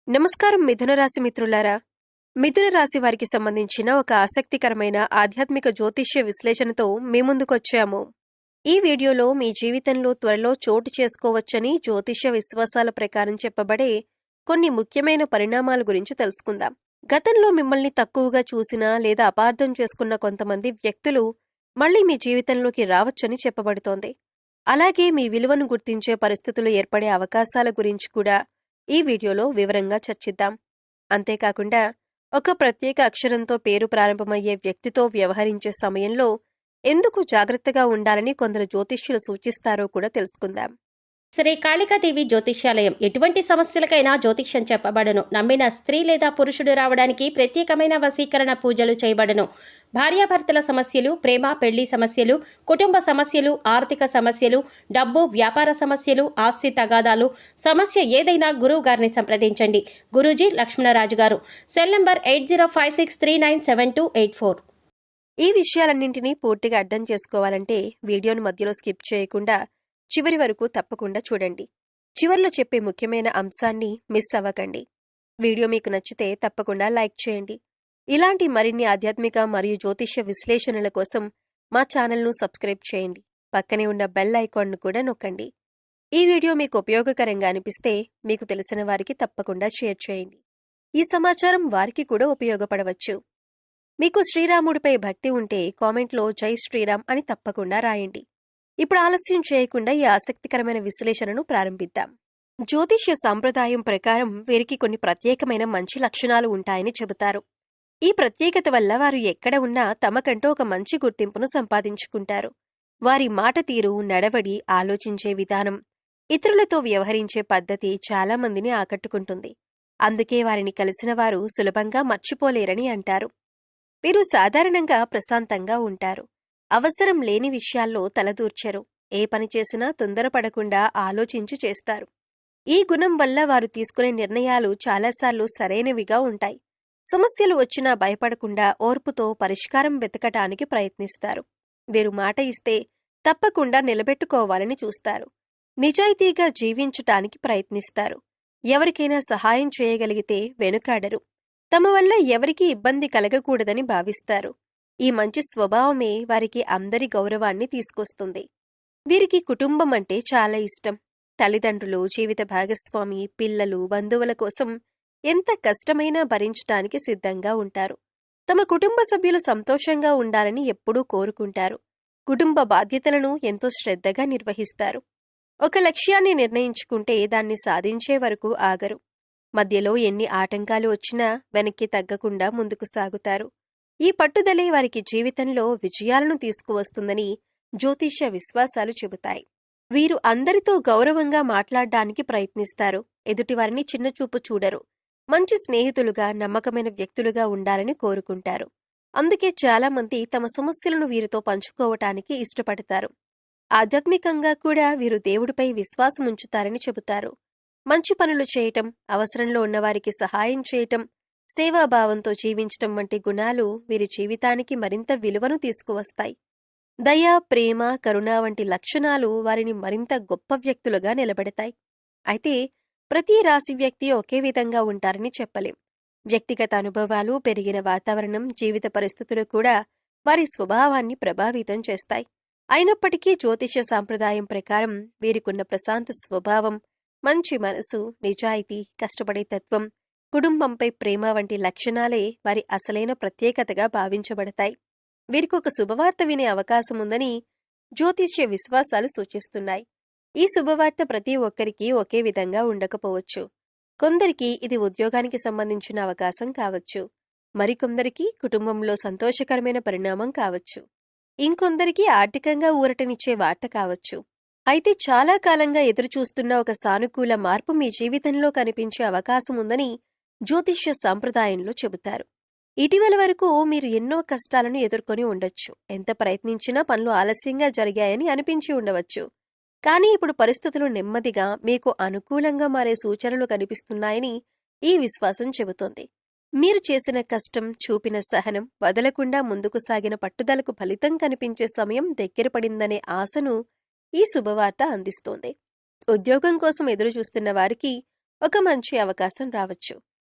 నమస్కారం మిథున రాశి మిత్రులారా. మిథున రాశి వారికి సంబంధించిన ఒక ఆసక్తికరమైన ఆధ్యాత్మిక జ్యోతిష్య విశ్లేషణతో మీ ముందుకొచ్చాము. ఈ వీడియోలో మీ జీవితంలో త్వరలో చోటు చేసుకోవచ్చని జ్యోతిష్య విశ్వాసాల ప్రకారం చెప్పబడే కొన్ని ముఖ్యమైన పరిణామాల గురించి తెలుసుకుందాం. గతంలో మిమ్మల్ని తక్కువగా చూసిన లేదా అపార్థం చేసుకున్న కొంతమంది వ్యక్తులు మళ్లీ మీ జీవితంలోకి రావచ్చని చెప్పబడుతోంది. అలాగే మీ విలువను గుర్తించే పరిస్థితులు ఏర్పడే అవకాశాల గురించి కూడా ఈ వీడియోలో వివరంగా చర్చిద్దాం. అంతేకాకుండా ఒక ప్రత్యేక అక్షరంతో పేరు ప్రారంభమయ్యే వ్యక్తితో వ్యవహరించే సమయంలో ఎందుకు జాగ్రత్తగా ఉండాలని కొందరు జ్యోతిష్యులు సూచిస్తారో కూడా తెలుసుకుందాం. శ్రీ కాళికాదేవి జ్యోతిష్యాలయం ఎటువంటి సమస్యలకైనా జ్యోతిష్యం చెప్పబడను. నమ్మిన స్త్రీ లేదా పురుషుడు రావడానికి ప్రత్యేకమైన వశీకరణ పూజలు చేయబడను. భార్యాభర్తల సమస్యలు, ప్రేమ పెళ్లి సమస్యలు, కుటుంబ సమస్యలు, ఆర్థిక సమస్యలు, డబ్బు వ్యాపార సమస్యలు, ఆస్తి తగాదాలు, సమస్య ఏదైనా గురువు గారిని సంప్రదించండి. గురూజీ లక్ష్మణరాజు గారు. Cell number 8056397284. ఈ విషయాలన్నింటినీ పూర్తిగా అర్థం చేసుకోవాలంటే వీడియోను మధ్యలో స్కిప్ చేయకుండా చివరి వరకు తప్పకుండా చూడండి. చివర్లో చెప్పే ముఖ్యమైన అంశాన్ని మిస్ అవ్వకండి. వీడియో మీకు నచ్చితే తప్పకుండా లైక్ చేయండి. ఇలాంటి మరిన్ని ఆధ్యాత్మిక మరియు జ్యోతిష్య విశ్లేషణల కోసం మా ఛానల్ను సబ్స్క్రైబ్ చేయండి. పక్కనే ఉన్న బెల్ ఐకాన్ను కూడా నొక్కండి. ఈ వీడియో మీకు ఉపయోగకరంగా అనిపిస్తే మీకు తెలిసిన వారికి తప్పకుండా షేర్ చేయండి. ఈ సమాచారం వారికి కూడా ఉపయోగపడవచ్చు. మీకు శ్రీరాముడిపై భక్తి ఉంటే కామెంట్లో జై శ్రీరామ్ అని తప్పకుండా రాయండి. ఇప్పుడు ఆలస్యం చేయకుండా ఈ ఆసక్తికరమైన విశ్లేషణను ప్రారంభిద్దాం. జ్యోతిష్య సాంప్రదాయం ప్రకారం వీరికి కొన్ని ప్రత్యేకమైన మంచి లక్షణాలు ఉంటాయని చెబుతారు. ఈ ప్రత్యేకత వల్ల వారు ఎక్కడ ఉన్నా తమకంటూ ఒక మంచి గుర్తింపును సంపాదించుకుంటారు. వారి మాట తీరు, నడవడి, ఆలోచించే విధానం, ఇతరులతో వ్యవహరించే పద్ధతి చాలా మందిని ఆకట్టుకుంటుంది. అందుకే వారిని కలిసిన వారు సులభంగా మర్చిపోలేరని అంటారు. వీరు సాధారణంగా ప్రశాంతంగా ఉంటారు. అవసరం లేని విషయాల్లో తలదూర్చరు. ఏ పని చేసినా తొందరపడకుండా ఆలోచించి చేస్తారు. ఈ గుణం వల్ల వారు తీసుకునే నిర్ణయాలు చాలాసార్లు సరైనవిగా ఉంటాయి. సమస్యలు వచ్చినా భయపడకుండా ఓర్పుతో పరిష్కారం వెతకటానికి ప్రయత్నిస్తారు. వీరు మాట ఇస్తే తప్పకుండా నిలబెట్టుకోవాలని చూస్తారు. నిజాయితీగా జీవించటానికి ప్రయత్నిస్తారు. ఎవరికైనా సహాయం చేయగలిగితే వెనుకాడరు. తమ వల్ల ఎవరికీ ఇబ్బంది కలగకూడదని భావిస్తారు. ఈ మంచి స్వభావమే వారికి అందరి గౌరవాన్ని తీసుకొస్తుంది. వీరికి కుటుంబం అంటే చాలా ఇష్టం. తల్లిదండ్రులు, జీవిత భాగస్వామి, పిల్లలు, బంధువుల కోసం ఎంత కష్టమైనా భరించటానికి సిద్ధంగా ఉంటారు. తమ కుటుంబ సభ్యులు సంతోషంగా ఉండాలని ఎప్పుడూ కోరుకుంటారు. కుటుంబ బాధ్యతలను ఎంతో శ్రద్ధగా నిర్వహిస్తారు. ఒక లక్ష్యాన్ని నిర్ణయించుకుంటే దాన్ని సాధించే వరకు ఆగరు. మధ్యలో ఎన్ని ఆటంకాలు వచ్చినా వెనక్కి తగ్గకుండా ముందుకు సాగుతారు. ఈ పట్టుదలే వారికి జీవితంలో విజయాలను తీసుకువస్తుందని జ్యోతిష్య విశ్వాసాలు చెబుతాయి. వీరు అందరితో గౌరవంగా మాట్లాడడానికి ప్రయత్నిస్తారు. ఎదుటివారిని చిన్నచూపు చూడరు. మంచి స్నేహితులుగా, నమ్మకమైన వ్యక్తులుగా ఉండాలని కోరుకుంటారు. అందుకే చాలామంది తమ సమస్యలను వీరితో పంచుకోవటానికి ఇష్టపడతారు. ఆధ్యాత్మికంగా కూడా వీరు దేవుడిపై విశ్వాసముంచుతారని చెబుతారు. మంచి పనులు చేయటం, అవసరంలో ఉన్నవారికి సహాయం చేయటం, సేవాభావంతో జీవించటం వంటి గుణాలు వీరి జీవితానికి మరింత విలువను తీసుకువస్తాయి. దయ, ప్రేమ, కరుణ వంటి లక్షణాలు వారిని మరింత గొప్ప వ్యక్తులుగా నిలబెడతాయి. అయితే ప్రతి రాశి వ్యక్తి ఒకే విధంగా ఉంటారని చెప్పలేం. వ్యక్తిగత అనుభవాలు, పెరిగిన వాతావరణం, జీవిత పరిస్థితులు కూడా వారి స్వభావాన్ని ప్రభావితం చేస్తాయి. అయినప్పటికీ జ్యోతిష్య సాంప్రదాయం ప్రకారం వీరికున్న ప్రశాంత స్వభావం, మంచి మనసు, నిజాయితీ, కష్టపడే తత్వం, కుటుంబంపై ప్రేమ వంటి లక్షణాలే వారి అసలైన ప్రత్యేకతగా భావించబడతాయి. వీరికొక శుభవార్త వినే అవకాశముందని జ్యోతిష్య విశ్వాసాలు సూచిస్తున్నాయి. ఈ శుభవార్త ప్రతి ఒక్కరికి ఒకే విధంగా ఉండకపోవచ్చు. కొందరికి ఇది ఉద్యోగానికి సంబంధించిన అవకాశం కావచ్చు. మరికొందరికి కుటుంబంలో సంతోషకరమైన పరిణామం కావచ్చు. ఇంకొందరికి ఆర్థికంగా ఊరటనిచ్చే వార్త కావచ్చు. అయితే చాలా కాలంగా ఎదురుచూస్తున్న ఒక సానుకూల మార్పు మీ జీవితంలో కనిపించే అవకాశముందని జ్యోతిష్య సాంప్రదాయంలో చెబుతారు. ఇటీవల వరకు మీరు ఎన్నో కష్టాలను ఎదుర్కొని ఉండొచ్చు. ఎంత ప్రయత్నించినా పనులు ఆలస్యంగా జరిగాయని అనిపించి ఉండవచ్చు. కానీ ఇప్పుడు పరిస్థితులు నెమ్మదిగా మీకు అనుకూలంగా మారే సూచనలు కనిపిస్తున్నాయని ఈ విశ్వాసం చెబుతోంది. మీరు చేసిన కష్టం, చూపిన సహనం, వదలకుండా ముందుకు సాగిన పట్టుదలకు ఫలితం కనిపించే సమయం దగ్గర పడిందనే ఆశను ఈ శుభవార్త అందిస్తోంది. ఉద్యోగం కోసం ఎదురుచూస్తున్న వారికి ఒక మంచి అవకాశం రావచ్చు.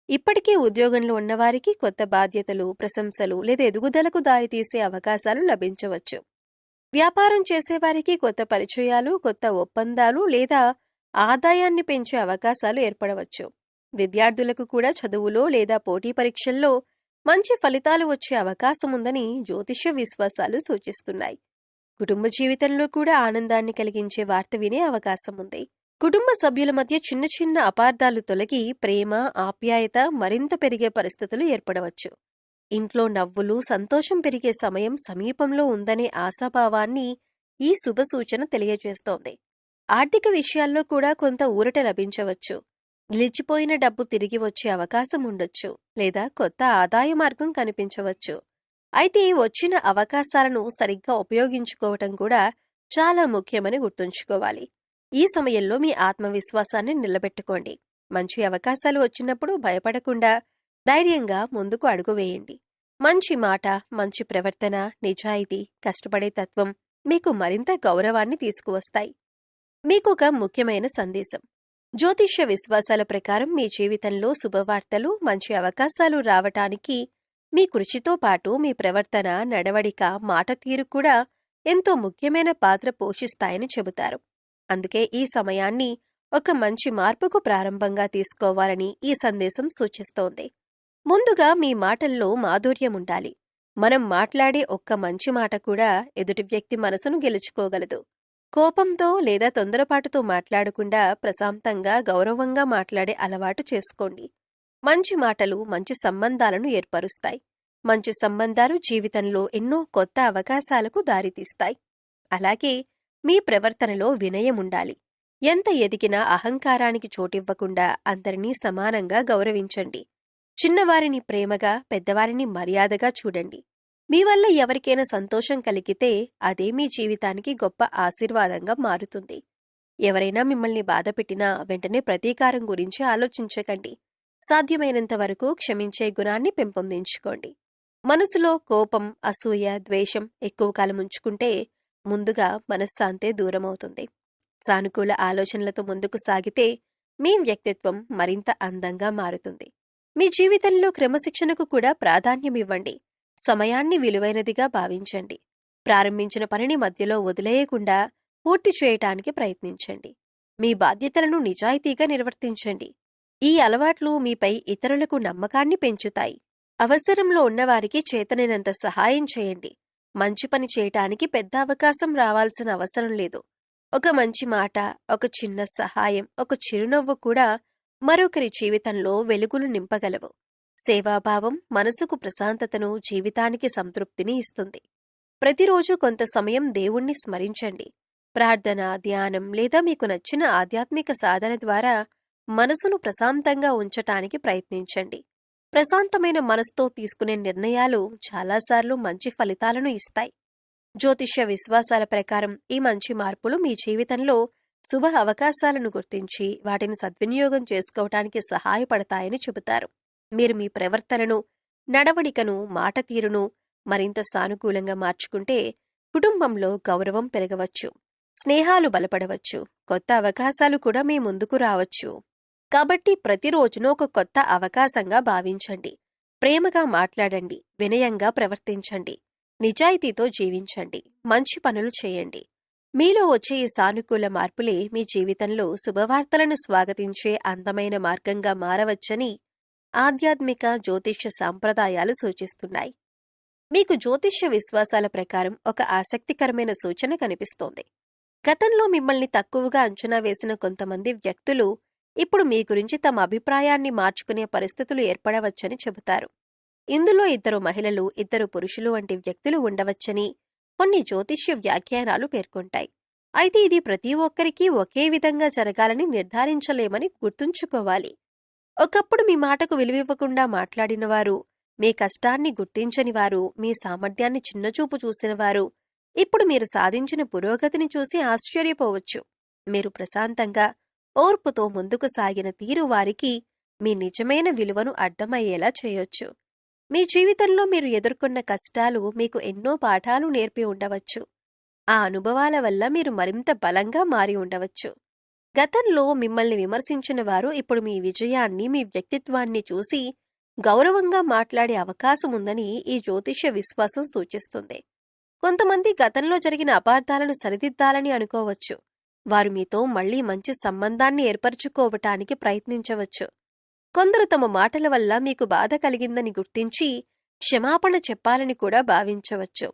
ఇప్పటికే ఉద్యోగంలో ఉన్నవారికి కొత్త బాధ్యతలు, ప్రశంసలు లేదా ఎదుగుదలకు దారితీసే అవకాశాలు లభించవచ్చు. వ్యాపారం చేసేవారికి కొత్త పరిచయాలు, కొత్త ఒప్పందాలు లేదా ఆదాయాన్ని పెంచే అవకాశాలు ఏర్పడవచ్చు. విద్యార్థులకు కూడా చదువులో లేదా పోటీ పరీక్షల్లో మంచి ఫలితాలు వచ్చే అవకాశం ఉందని జ్యోతిష్య విశ్వాసాలు సూచిస్తున్నాయి. కుటుంబ జీవితంలో కూడా ఆనందాన్ని కలిగించే వార్త వినే అవకాశం ఉంది. కుటుంబ సభ్యుల మధ్య చిన్న చిన్న అపార్థాలు తొలగి ప్రేమ, ఆప్యాయత మరింత పెరిగే పరిస్థితులు ఏర్పడవచ్చు. ఇంట్లో నవ్వులు, సంతోషం పెరిగే సమయం సమీపంలో ఉందనే ఆశాభావాన్ని ఈ శుభసూచన తెలియజేస్తోంది. ఆర్థిక విషయాల్లో కూడా కొంత ఊరట లభించవచ్చు. నిలిచిపోయిన డబ్బు తిరిగి వచ్చే అవకాశం ఉండొచ్చు, లేదా కొత్త ఆదాయ మార్గం కనిపించవచ్చు. అయితే వచ్చిన అవకాశాలను సరిగ్గా ఉపయోగించుకోవటం కూడా చాలా ముఖ్యమని గుర్తుంచుకోవాలి. ఈ సమయంలో మీ ఆత్మవిశ్వాసాన్ని నిలబెట్టుకోండి. మంచి అవకాశాలు వచ్చినప్పుడు భయపడకుండా ధైర్యంగా ముందుకు అడుగు వేయండి. మంచి మాట, మంచి ప్రవర్తన, నిజాయితీ, కష్టపడే తత్వం మీకు మరింత గౌరవాన్ని తీసుకువస్తాయి. మీకొక ముఖ్యమైన సందేశం. జ్యోతిష్య విశ్వాసాల ప్రకారం మీ జీవితంలో శుభవార్తలు, మంచి అవకాశాలు రావటానికి మీ కృషితో పాటు మీ ప్రవర్తన, నడవడిక, మాట తీరు కూడా ఎంతో ముఖ్యమైన పాత్ర పోషిస్తాయని చెబుతారు. అందుకే ఈ సమయాన్ని ఒక మంచి మార్పుకు ప్రారంభంగా తీసుకోవాలని ఈ సందేశం సూచిస్తోంది. ముందుగా మీ మాటల్లో మాధుర్యం ఉండాలి. మనం మాట్లాడే ఒక్క మంచి మాట కూడా ఎదుటి వ్యక్తి మనసును గెలుచుకోగలదు. కోపంతో లేదా తొందరపాటుతో మాట్లాడకుండా ప్రశాంతంగా, గౌరవంగా మాట్లాడే అలవాటు చేసుకోండి. మంచి మాటలు మంచి సంబంధాలను ఏర్పరుస్తాయి. మంచి సంబంధాలు జీవితంలో ఎన్నో కొత్త అవకాశాలకు దారితీస్తాయి. అలాగే మీ ప్రవర్తనలో వినయం ఉండాలి. ఎంత ఎదిగినా అహంకారానికి చోటివ్వకుండా అందరినీ సమానంగా గౌరవించండి. చిన్నవారిని ప్రేమగా, పెద్దవారిని మర్యాదగా చూడండి. మీ వల్ల ఎవరికైనా సంతోషం కలిగితే అదే మీ జీవితానికి గొప్ప ఆశీర్వాదంగా మారుతుంది. ఎవరైనా మిమ్మల్ని బాధపెట్టినా వెంటనే ప్రతీకారం గురించి ఆలోచించకండి. సాధ్యమైనంత వరకు క్షమించే గుణాన్ని పెంపొందించుకోండి. మనసులో కోపం, అసూయ, ద్వేషం ఎక్కువ కాలం ఉంచుకుంటే ముందుగా మనశ్శాంతే దూరమవుతుంది. సానుకూల ఆలోచనలతో ముందుకు సాగితే మీ వ్యక్తిత్వం మరింత అందంగా మారుతుంది. మీ జీవితంలో క్రమశిక్షణకు కూడా ప్రాధాన్యమివ్వండి. సమయాన్ని విలువైనదిగా భావించండి. ప్రారంభించిన పనిని మధ్యలో వదిలేయకుండా పూర్తి చేయటానికి ప్రయత్నించండి. మీ బాధ్యతలను నిజాయితీగా నిర్వర్తించండి. ఈ అలవాట్లు మీపై ఇతరులకు నమ్మకాన్ని పెంచుతాయి. అవసరంలో ఉన్నవారికి చేతనైనంత సహాయం చేయండి. మంచి పని చేయటానికి పెద్ద అవకాశం రావాల్సిన అవసరం లేదు. ఒక మంచి మాట, ఒక చిన్న సహాయం, ఒక చిరునవ్వు కూడా మరొకరి జీవితంలో వెలుగులు నింపగలవు. సేవాభావం మనసుకు ప్రశాంతతను, జీవితానికి సంతృప్తిని ఇస్తుంది. ప్రతిరోజు కొంత సమయం దేవుణ్ణి స్మరించండి. ప్రార్థన, ధ్యానం లేదా మీకు నచ్చిన ఆధ్యాత్మిక సాధన ద్వారా మనసును ప్రశాంతంగా ఉంచటానికి ప్రయత్నించండి. ప్రశాంతమైన మనసుతో తీసుకునే నిర్ణయాలు చాలాసార్లు మంచి ఫలితాలను ఇస్తాయి. జ్యోతిష్య విశ్వాసాల ప్రకారం ఈ మంచి మార్పులు మీ జీవితంలో శుభ అవకాశాలను గుర్తించి వాటిని సద్వినియోగం చేసుకోవటానికి సహాయపడతాయని చెబుతారు. మీరు మీ ప్రవర్తనను, నడవడికను, మాట తీరును మరింత సానుకూలంగా మార్చుకుంటే కుటుంబంలో గౌరవం పెరగవచ్చు, స్నేహాలు బలపడవచ్చు, కొత్త అవకాశాలు కూడా మీ ముందుకు రావచ్చు. కాబట్టి ప్రతిరోజును ఒక కొత్త అవకాశంగా భావించండి. ప్రేమగా మాట్లాడండి, వినయంగా ప్రవర్తించండి, నిజాయితీతో జీవించండి, మంచి పనులు చేయండి. మీలో వచ్చే ఈ సానుకూల మార్పులే మీ జీవితంలో శుభవార్తలను స్వాగతించే అందమైన మార్గంగా మారవచ్చని ఆధ్యాత్మిక జ్యోతిష్య సాంప్రదాయాలు సూచిస్తున్నాయి. మీకు జ్యోతిష్య విశ్వాసాల ప్రకారం ఒక ఆసక్తికరమైన సూచన కనిపిస్తోంది. గతంలో మిమ్మల్ని తక్కువగా అంచనా వేసిన కొంతమంది వ్యక్తులు ఇప్పుడు మీ గురించి తమ అభిప్రాయాన్ని మార్చుకునే పరిస్థితులు ఏర్పడవచ్చని చెబుతారు. ఇందులో 2 మహిళలు, 2 పురుషులు వంటి వ్యక్తులు ఉండవచ్చని కొన్ని జ్యోతిష్య వ్యాఖ్యానాలు పేర్కొంటాయి. అయితే ఇది ప్రతి ఒక్కరికీ ఒకే విధంగా జరగాలని నిర్ధారించలేమని గుర్తుంచుకోవాలి. ఒకప్పుడు మీ మాటకు విలువివ్వకుండా మాట్లాడినవారు, మీ కష్టాన్ని గుర్తించనివారు, మీ సామర్థ్యాన్ని చిన్నచూపు చూసినవారు ఇప్పుడు మీరు సాధించిన పురోగతిని చూసి ఆశ్చర్యపోవచ్చు. మీరు ప్రశాంతంగా, ఓర్పుతో ముందుకు సాగిన తీరు వారికి మీ నిజమైన విలువను అర్థమయ్యేలా చేయొచ్చు. మీ జీవితంలో మీరు ఎదుర్కొన్న కష్టాలు మీకు ఎన్నో పాఠాలు నేర్పి ఉండవచ్చు. ఆ అనుభవాల వల్ల మీరు మరింత బలంగా మారి ఉండవచ్చు. గతంలో మిమ్మల్ని విమర్శించిన వారు ఇప్పుడు మీ విజయాన్ని, మీ వ్యక్తిత్వాన్ని చూసి గౌరవంగా మాట్లాడే అవకాశం ఉందని ఈ జ్యోతిష్య విశ్వాసం సూచిస్తుంది. కొంతమంది గతంలో జరిగిన అపార్థాలను సరిదిద్దాలని అనుకోవచ్చు. వారు మీతో మళ్లీ మంచి సంబంధాన్ని ఏర్పరచుకోవటానికి ప్రయత్నించవచ్చు. కొందరు తమ మాటల వల్ల మీకు బాధ కలిగిందని గుర్తించి క్షమాపణ చెప్పాలని కూడా భావించవచ్చు.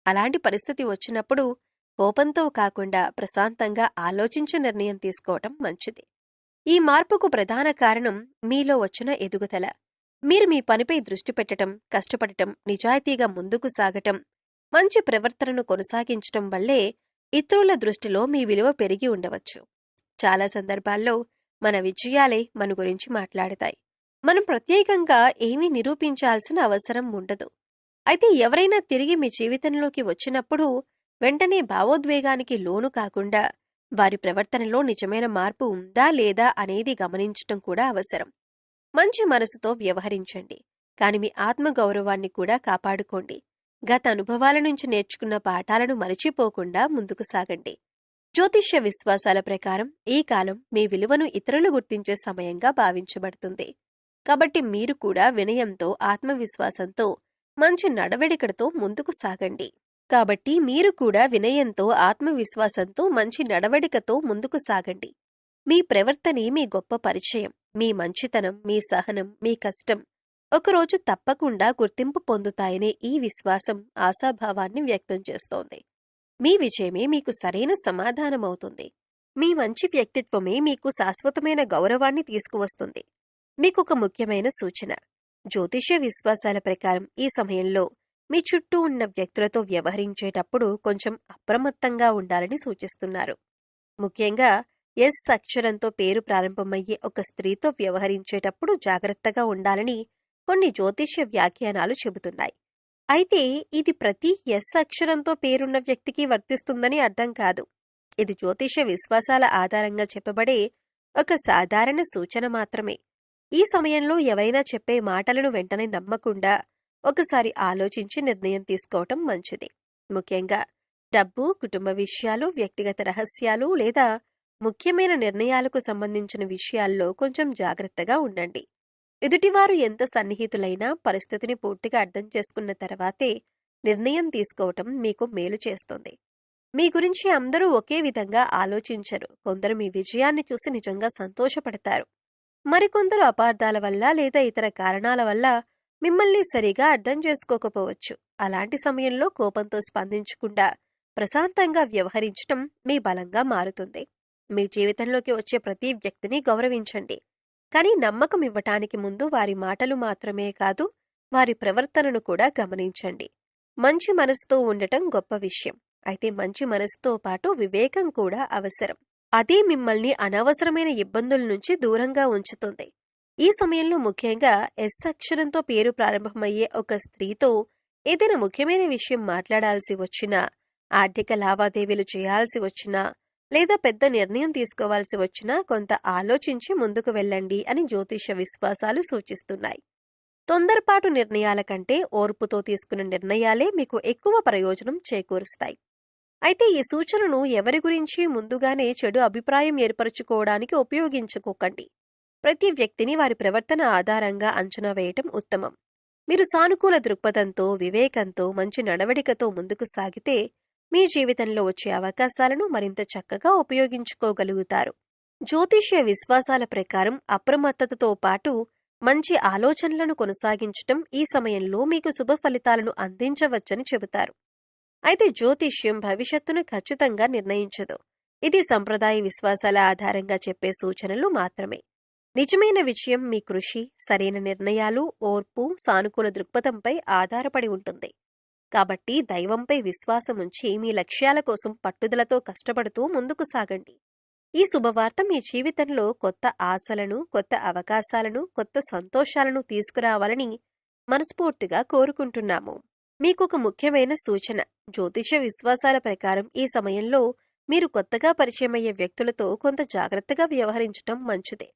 అలాంటి పరిస్థితి వచ్చినప్పుడు కోపంతో కాకుండా ప్రశాంతంగా ఆలోచించి నిర్ణయం తీసుకోవటం మంచిది. ఈ మార్పుకు ప్రధాన కారణం మీలో వచ్చిన ఎదుగుదల. మీరు మీ పనిపై దృష్టి పెట్టటం, కష్టపడటం, నిజాయితీగా ముందుకు సాగటం, మంచి ప్రవర్తనను కొనసాగించటం వల్లే ఇతరుల దృష్టిలో మీ విలువ పెరిగి ఉండవచ్చు. చాలా సందర్భాల్లో మన విజయాలే మన గురించి మాట్లాడతాయి. మనం ప్రత్యేకంగా ఏమీ నిరూపించాల్సిన అవసరం ఉండదు. అయితే ఎవరైనా తిరిగి మీ జీవితంలోకి వచ్చినప్పుడు వెంటనే భావోద్వేగానికి లోను కాకుండా వారి ప్రవర్తనలో నిజమైన మార్పు ఉందా లేదా అనేది గమనించటం కూడా అవసరం. మంచి మనసుతో వ్యవహరించండి, కాని మీ ఆత్మగౌరవాన్ని కూడా కాపాడుకోండి. గత అనుభవాల నుంచి నేర్చుకున్న పాఠాలను మరచిపోకుండా ముందుకు సాగండి. జ్యోతిష్య విశ్వాసాల ప్రకారం ఈ కాలం మీ విలువను ఇతరులు గుర్తించే సమయంగా భావించబడుతుంది. కాబట్టి మీరు కూడా వినయంతో, ఆత్మవిశ్వాసంతో, మంచి నడవడికతో ముందుకు సాగండి. మీ ప్రవర్తనే మీ గొప్ప పరిచయం. మీ మంచితనం, మీ సహనం, మీ కష్టం ఒకరోజు తప్పకుండా గుర్తింపు పొందుతాయనే ఈ విశ్వాసం ఆశాభావాన్ని వ్యక్తం చేస్తోంది. మీ విజయమే మీకు సరైన సమాధానమవుతుంది. మీ మంచి వ్యక్తిత్వమే మీకు శాశ్వతమైన గౌరవాన్ని తీసుకువస్తుంది. మీకొక ముఖ్యమైన సూచన. జ్యోతిష్య విశ్వాసాల ప్రకారం ఈ సమయంలో మీ చుట్టూ ఉన్న వ్యక్తులతో వ్యవహరించేటప్పుడు కొంచెం అప్రమత్తంగా ఉండాలని సూచిస్తున్నారు. ముఖ్యంగా ఎస్ అక్షరంతో పేరు ప్రారంభమయ్యే ఒక స్త్రీతో వ్యవహరించేటప్పుడు జాగ్రత్తగా ఉండాలని కొన్ని జ్యోతిష్య వ్యాఖ్యానాలు చెబుతున్నాయి. అయితే ఇది ప్రతి ఎస్ అక్షరంతో పేరున్న వ్యక్తికి వర్తిస్తుందని అర్థం కాదు. ఇది జ్యోతిష్య విశ్వాసాల ఆధారంగా చెప్పబడే ఒక సాధారణ సూచన మాత్రమే. ఈ సమయంలో ఎవరైనా చెప్పే మాటలను వెంటనే నమ్మకుండా ఒకసారి ఆలోచించి నిర్ణయం తీసుకోవటం మంచిది. ముఖ్యంగా డబ్బు, కుటుంబ విషయాలు, వ్యక్తిగత రహస్యాలు లేదా ముఖ్యమైన నిర్ణయాలకు సంబంధించిన విషయాల్లో కొంచెం జాగ్రత్తగా ఉండండి. ఎదుటివారు ఎంత సన్నిహితులైనా పరిస్థితిని పూర్తిగా అర్థం చేసుకున్న తర్వాతే నిర్ణయం తీసుకోవటం మీకు మేలు చేస్తుంది. మీ గురించి అందరూ ఒకే విధంగా ఆలోచించరు. కొందరు మీ విజయాన్ని చూసి నిజంగా సంతోషపడతారు. మరికొందరు అపార్థాల వల్ల లేదా ఇతర కారణాల వల్ల మిమ్మల్ని సరిగా అర్థం చేసుకోకపోవచ్చు. అలాంటి సమయంలో కోపంతో స్పందించకుండా ప్రశాంతంగా వ్యవహరించటం మీ బలంగా మారుతుంది. మీ జీవితంలోకి వచ్చే ప్రతి వ్యక్తిని గౌరవించండి. కానీ నమ్మకం ఇవ్వటానికి ముందు వారి మాటలు మాత్రమే కాదు, వారి ప్రవర్తనను కూడా గమనించండి. మంచి మనసుతో ఉండటం గొప్ప విషయం. అయితే మంచి మనసుతో పాటు వివేకం కూడా అవసరం. అదే మిమ్మల్ని అనవసరమైన ఇబ్బందుల నుంచి దూరంగా ఉంచుతుంది. ఈ సమయంలో ముఖ్యంగా ఎస్ అక్షరంతో పేరు ప్రారంభమయ్యే ఒక స్త్రీతో ఏదైనా ముఖ్యమైన విషయం మాట్లాడాల్సి వచ్చినా, ఆర్థిక లావాదేవీలు చేయాల్సి వచ్చినా లేదా పెద్ద నిర్ణయం తీసుకోవాల్సి వచ్చినా కొంత ఆలోచించి ముందుకు వెళ్ళండి అని జ్యోతిష విశ్వాసాలు సూచిస్తున్నాయి. తొందరపాటు నిర్ణయాల కంటే ఓర్పుతో తీసుకున్న నిర్ణయాలే మీకు ఎక్కువ ప్రయోజనం చేకూరుస్తాయి. అయితే ఈ సూచనను ఎవరి గురించి ముందుగానే చెడు అభిప్రాయం ఏర్పరచుకోవడానికి ఉపయోగించుకోకండి. ప్రతి వ్యక్తిని వారి ప్రవర్తన ఆధారంగా అంచనా వేయటం ఉత్తమం. మీరు సానుకూల దృక్పథంతో, వివేకంతో, మంచి నడవడికతో ముందుకు సాగితే మీ జీవితంలో వచ్చే అవకాశాలను మరింత చక్కగా ఉపయోగించుకోగలుగుతారు. జ్యోతిష్య విశ్వాసాల ప్రకారం అప్రమత్తతతో పాటు మంచి ఆలోచనలను కొనసాగించటం ఈ సమయంలో మీకు శుభ ఫలితాలను అందించవచ్చని చెబుతారు. అయితే జ్యోతిష్యం భవిష్యత్తును ఖచ్చితంగా నిర్ణయించదు. ఇది సంప్రదాయ విశ్వాసాల ఆధారంగా చెప్పే సూచనలు మాత్రమే. నిజమైన విజయం మీ కృషి, సరైన నిర్ణయాలు, ఓర్పు, సానుకూల దృక్పథంపై ఆధారపడి ఉంటుంది. కాబట్టి దైవంపై విశ్వాసం ఉంచి మీ లక్ష్యాల కోసం పట్టుదలతో కష్టపడుతూ ముందుకు సాగండి. ఈ శుభవార్త మీ జీవితంలో కొత్త ఆశలను, కొత్త అవకాశాలను, కొత్త సంతోషాలను తీసుకురావాలని మనస్ఫూర్తిగా కోరుకుంటున్నాము. మీకొక ముఖ్యమైన సూచన. జ్యోతిష విశ్వాసాల ప్రకారం ఈ సమయంలో మీరు కొత్తగా పరిచయమయ్యే వ్యక్తులతో కొంత జాగ్రత్తగా వ్యవహరించటం మంచిదే.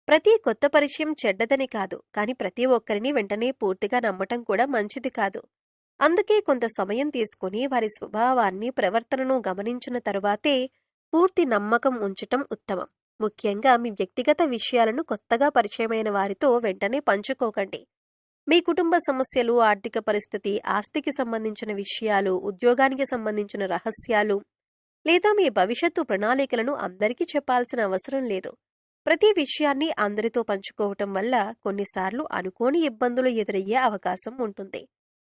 ప్రతి కొత్త పరిచయం చెడ్డదని కాదు, కానీ ప్రతి ఒక్కరిని వెంటనే పూర్తిగా నమ్మటం కూడా మంచిది కాదు. అందుకే కొంత సమయం తీసుకుని వారి స్వభావాన్ని, ప్రవర్తనను గమనించిన తరువాతే పూర్తి నమ్మకం ఉంచటం ఉత్తమం. ముఖ్యంగా మీ వ్యక్తిగత విషయాలను కొత్తగా పరిచయమైన వారితో వెంటనే పంచుకోకండి. మీ కుటుంబ సమస్యలు, ఆర్థిక పరిస్థితి, ఆస్తికి సంబంధించిన విషయాలు, ఉద్యోగానికి సంబంధించిన రహస్యాలు లేదా మీ భవిష్యత్తు ప్రణాళికలను అందరికీ చెప్పాల్సిన అవసరం లేదు. ప్రతి విషయాన్ని అందరితో పంచుకోవటం వల్ల కొన్నిసార్లు అనుకోని ఇబ్బందులు ఎదురయ్యే అవకాశం ఉంటుంది.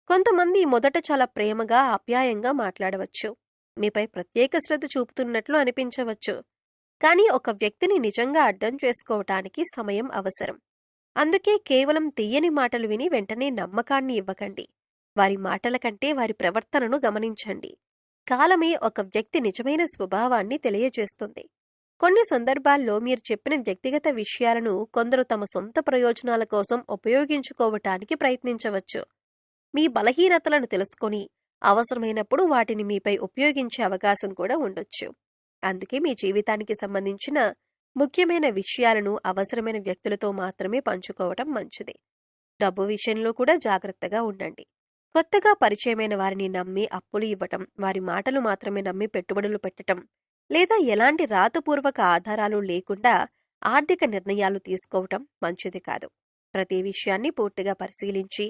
కొంతమంది మొదట చాలా ప్రేమగా, ఆప్యాయంగా మాట్లాడవచ్చు. మీపై ప్రత్యేక శ్రద్ధ చూపుతున్నట్లు అనిపించవచ్చు. కానీ ఒక వ్యక్తిని నిజంగా అర్థం చేసుకోవటానికి సమయం అవసరం. అందుకే కేవలం తీయని మాటలు విని వెంటనే నమ్మకాన్ని ఇవ్వకండి. వారి మాటల కంటే వారి ప్రవర్తనను గమనించండి. కాలమే ఒక వ్యక్తి నిజమైన స్వభావాన్ని తెలియజేస్తుంది. కొన్ని సందర్భాల్లో మీరు చెప్పిన వ్యక్తిగత విషయాలను కొందరు తమ సొంత ప్రయోజనాల కోసం ఉపయోగించుకోవటానికి ప్రయత్నించవచ్చు. మీ బలహీనతలను తెలుసుకొని అవసరమైనప్పుడు వాటిని మీపై ఉపయోగించే అవకాశం కూడా ఉండొచ్చు. అందుకే మీ జీవితానికి సంబంధించిన ముఖ్యమైన విషయాలను అవసరమైన వ్యక్తులతో మాత్రమే పంచుకోవటం మంచిది. డబ్బు విషయంలో కూడా జాగ్రత్తగా ఉండండి. కొత్తగా పరిచయమైన వారిని నమ్మి అప్పులు ఇవ్వటం, వారి మాటలు మాత్రమే నమ్మి పెట్టుబడులు పెట్టటం, లేదా ఎలాంటి రాతపూర్వక ఆధారాలు లేకుండా ఆర్థిక నిర్ణయాలు తీసుకోవటం మంచిది కాదు. ప్రతి విషయాన్ని పూర్తిగా పరిశీలించి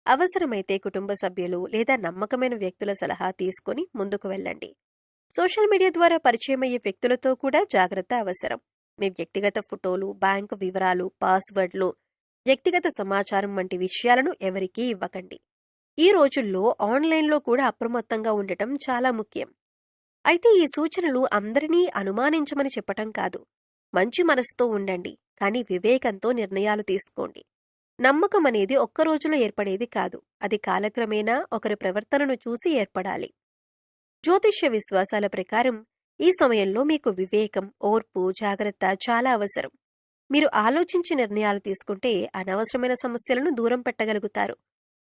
అవసరమైతే కుటుంబ సభ్యులు లేదా నమ్మకమైన వ్యక్తుల సలహా తీసుకుని ముందుకు వెళ్ళండి. సోషల్ మీడియా ద్వారా పరిచయమయ్యే వ్యక్తులతో కూడా జాగ్రత్త అవసరం. మీ వ్యక్తిగత ఫోటోలు, బ్యాంకు వివరాలు, పాస్వర్డ్లు, వ్యక్తిగత సమాచారం వంటి విషయాలను ఎవరికీ ఇవ్వకండి. ఈ రోజుల్లో ఆన్లైన్లో కూడా అప్రమత్తంగా ఉండటం చాలా ముఖ్యం. అయితే ఈ సూచనలు అందరినీ అనుమానించమని చెప్పటం కాదు. మంచి మనసుతో ఉండండి, కానీ వివేకంతో నిర్ణయాలు తీసుకోండి. నమ్మకం అనేది ఒక్క రోజులో ఏర్పడేది కాదు. అది కాలక్రమేణా ఒకరి ప్రవర్తనను చూసి ఏర్పడాలి. జ్యోతిష్య విశ్వాసాల ప్రకారం ఈ సమయంలో మీకు వివేకం, ఓర్పు, జాగ్రత్త చాలా అవసరం. మీరు ఆలోచించి నిర్ణయాలు తీసుకుంటే అనవసరమైన సమస్యలను దూరం పెట్టగలుగుతారు.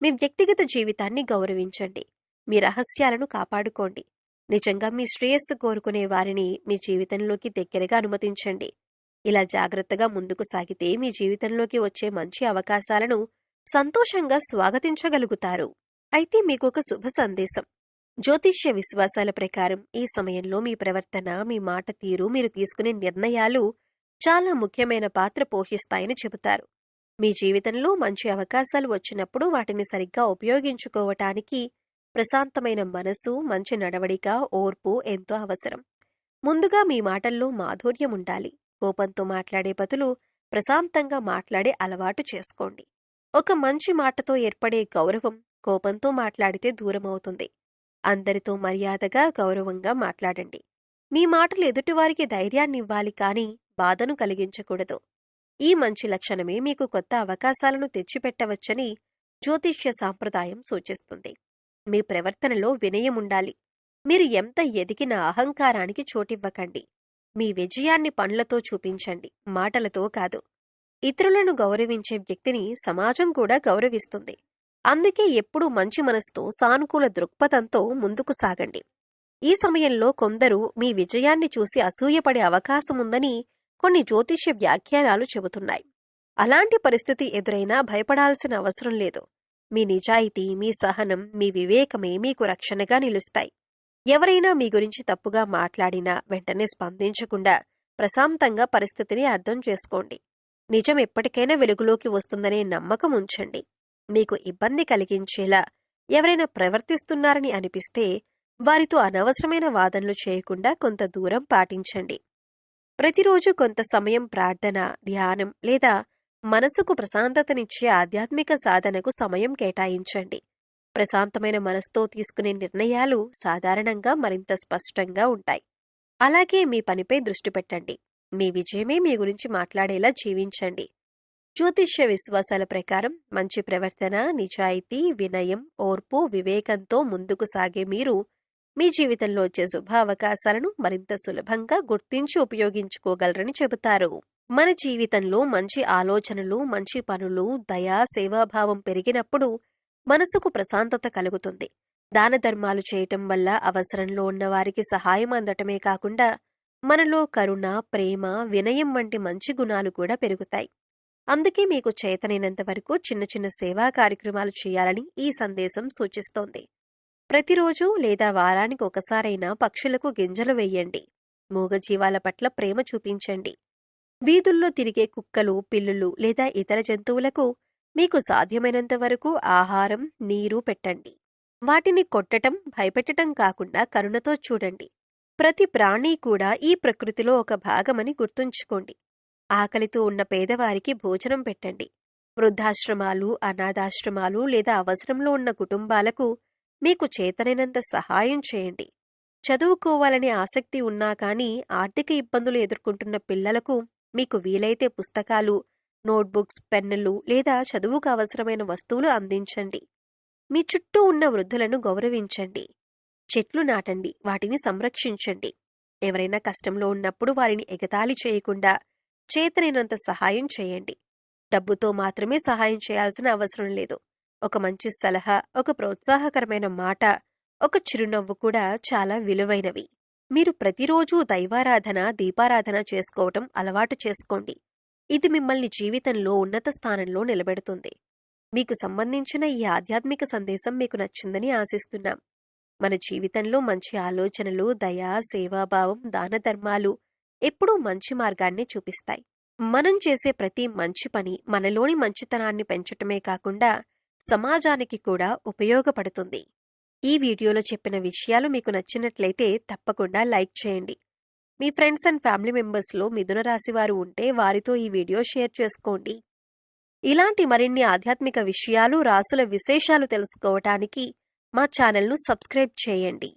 మీ వ్యక్తిగత జీవితాన్ని గౌరవించండి. మీ రహస్యాలను కాపాడుకోండి. నిజంగా మీ శ్రేయస్సు కోరుకునే వారిని మీ జీవితంలోకి దగ్గరగా అనుమతించండి. ఇలా జాగ్రత్తగా ముందుకు సాగితే మీ జీవితంలోకి వచ్చే మంచి అవకాశాలను సంతోషంగా స్వాగతించగలుగుతారు. అయితే మీకొక శుభ సందేశం. జ్యోతిష్య విశ్వాసాల ప్రకారం ఈ సమయంలో మీ ప్రవర్తన, మీ మాట తీరు, మీరు తీసుకునే నిర్ణయాలు చాలా ముఖ్యమైన పాత్ర పోషిస్తాయని చెబుతారు. మీ జీవితంలో మంచి అవకాశాలు వచ్చినప్పుడు వాటిని సరిగ్గా ఉపయోగించుకోవటానికి ప్రశాంతమైన మనసు, మంచి నడవడిక, ఓర్పు ఎంతో అవసరం. ముందుగా మీ మాటల్లో మాధుర్యం ఉండాలి. కోపంతో మాట్లాడే బదులు ప్రశాంతంగా మాట్లాడే అలవాటు చేసుకోండి. ఒక మంచి మాటతో ఏర్పడే గౌరవం కోపంతో మాట్లాడితే దూరమవుతుంది. అందరితో మర్యాదగా, గౌరవంగా మాట్లాడండి. మీ మాటలు ఎదుటివారికి ధైర్యాన్నివ్వాలి, కానీ బాధను కలిగించకూడదు. ఈ మంచి లక్షణమే మీకు కొత్త అవకాశాలను తెచ్చిపెట్టవచ్చని జ్యోతిష్య సాంప్రదాయం సూచిస్తుంది. మీ ప్రవర్తనలో వినయం ఉండాలి. మీరు ఎంత ఎదిగినా అహంకారానికి చోటివ్వకండి. మీ విజయాన్ని పనులతో చూపించండి, మాటలతో కాదు. ఇతరులను గౌరవించే వ్యక్తిని సమాజం కూడా గౌరవిస్తుంది. అందుకే ఎప్పుడూ మంచి మనసుతో, సానుకూల దృక్పథంతో ముందుకు సాగండి. ఈ సమయంలో కొందరు మీ విజయాన్ని చూసి అసూయపడే అవకాశముందని కొన్ని జ్యోతిష్య వ్యాఖ్యానాలు చెబుతున్నాయి. అలాంటి పరిస్థితి ఎదురైనా భయపడాల్సిన అవసరం లేదు. మీ నిజాయితీ, మీ సహనం, మీ వివేకమే మీకు రక్షణగా నిలుస్తాయి. ఎవరైనా మీ గురించి తప్పుగా మాట్లాడినా వెంటనే స్పందించకుండా ప్రశాంతంగా పరిస్థితిని అర్థం చేసుకోండి. నిజం ఎప్పటికైనా వెలుగులోకి వస్తుందనే నమ్మకం ఉంచండి. మీకు ఇబ్బంది కలిగించేలా ఎవరైనా ప్రవర్తిస్తున్నారని అనిపిస్తే వారితో అనవసరమైన వాదనలు చేయకుండా కొంత దూరం పాటించండి. ప్రతిరోజు కొంత సమయం ప్రార్థన, ధ్యానం లేదా మనసుకు ప్రశాంతతనిచ్చే ఆధ్యాత్మిక సాధనకు సమయం కేటాయించండి. ప్రశాంతమైన మనసుతో తీసుకునే నిర్ణయాలు సాధారణంగా మరింత స్పష్టంగా ఉంటాయి. అలాగే మీ పనిపై దృష్టి పెట్టండి. మీ విజయమే మీ గురించి మాట్లాడేలా జీవించండి. జ్యోతిష్య విశ్వాసాల ప్రకారం మంచి ప్రవర్తన, నిజాయితీ, వినయం, ఓర్పు, వివేకంతో ముందుకు సాగే మీరు మీ జీవితంలో వచ్చే శుభ అవకాశాలను మరింత సులభంగా గుర్తించి ఉపయోగించుకోగలరని చెబుతారు. మన జీవితంలో మంచి ఆలోచనలు, మంచి పనులు, దయ, సేవాభావం పెరిగినప్పుడు మనసుకు ప్రశాంతత కలుగుతుంది. దాన ధర్మాలు చేయటం వల్ల అవసరంలో ఉన్న వారికి సహాయం అందటమే కాకుండా మనలో కరుణ, ప్రేమ, వినయం వంటి మంచి గుణాలు కూడా పెరుగుతాయి. అందుకే మీకు చేతనైనంత వరకు చిన్న చిన్న సేవా కార్యక్రమాలు చేయాలని ఈ సందేశం సూచిస్తోంది. ప్రతిరోజు లేదా వారానికి ఒకసారైనా పక్షులకు గింజలు వెయ్యండి. మూగజీవాల పట్ల ప్రేమ చూపించండి. వీధుల్లో తిరిగే కుక్కలు, పిల్లులు లేదా ఇతర జంతువులకు మీకు సాధ్యమైనంత వరకు ఆహారం, నీరు పెట్టండి. వాటిని కొట్టటం, భయపెట్టటం కాకుండా కరుణతో చూడండి. ప్రతి ప్రాణి కూడా ఈ ప్రకృతిలో ఒక భాగమని గుర్తుంచుకోండి. ఆకలితో ఉన్న పేదవారికి భోజనం పెట్టండి. వృద్ధాశ్రమాలు, అనాథాశ్రమాలు లేదా అవసరంలో ఉన్న కుటుంబాలకు మీకు చేతనైనంత సహాయం చేయండి. చదువుకోవాలనే ఆసక్తి ఉన్నా కానీ ఆర్థిక ఇబ్బందులు ఎదుర్కొంటున్న పిల్లలకు మీకు వీలైతే పుస్తకాలు, నోట్బుక్స్, పెన్నులు లేదా చదువుకు అవసరమైన వస్తువులు అందించండి. మీ చుట్టూ ఉన్న వృద్ధులను గౌరవించండి. చెట్లు నాటండి, వాటిని సంరక్షించండి. ఎవరైనా కష్టంలో ఉన్నప్పుడు వారిని ఎగతాళి చేయకుండా చేతనైనంత సహాయం చేయండి. డబ్బుతో మాత్రమే సహాయం చేయాల్సిన అవసరం లేదు. ఒక మంచి సలహా, ఒక ప్రోత్సాహకరమైన మాట, ఒక చిరునవ్వు కూడా చాలా విలువైనవి. మీరు ప్రతిరోజూ దైవారాధన, దీపారాధన చేసుకోవటం అలవాటు చేసుకోండి. ఇది మిమ్మల్ని జీవితంలో ఉన్నత స్థానంలో నిలబెడుతుంది. మీకు సంబంధించిన ఈ ఆధ్యాత్మిక సందేశం మీకు నచ్చిందని ఆశిస్తున్నాం. మన జీవితంలో మంచి ఆలోచనలు, దయ, సేవాభావం, దానధర్మాలు ఎప్పుడూ మంచి మార్గాన్ని చూపిస్తాయి. మనం చేసే ప్రతి మంచి పని మనలోని మంచితనాన్ని పెంచటమే కాకుండా సమాజానికి కూడా ఉపయోగపడుతుంది. ఈ వీడియోలో చెప్పిన విషయాలు మీకు నచ్చినట్లయితే తప్పకుండా లైక్ చేయండి. మీ ఫ్రెండ్స్ అండ్ ఫ్యామిలీ మెంబర్స్లో మిథున రాశి వారు ఉంటే వారితో ఈ వీడియో షేర్ చేసుకోండి. ఇలాంటి మరిన్ని ఆధ్యాత్మిక విషయాలు, రాసుల విశేషాలు తెలుసుకోవటానికి మా ఛానల్ను సబ్స్క్రైబ్ చేయండి.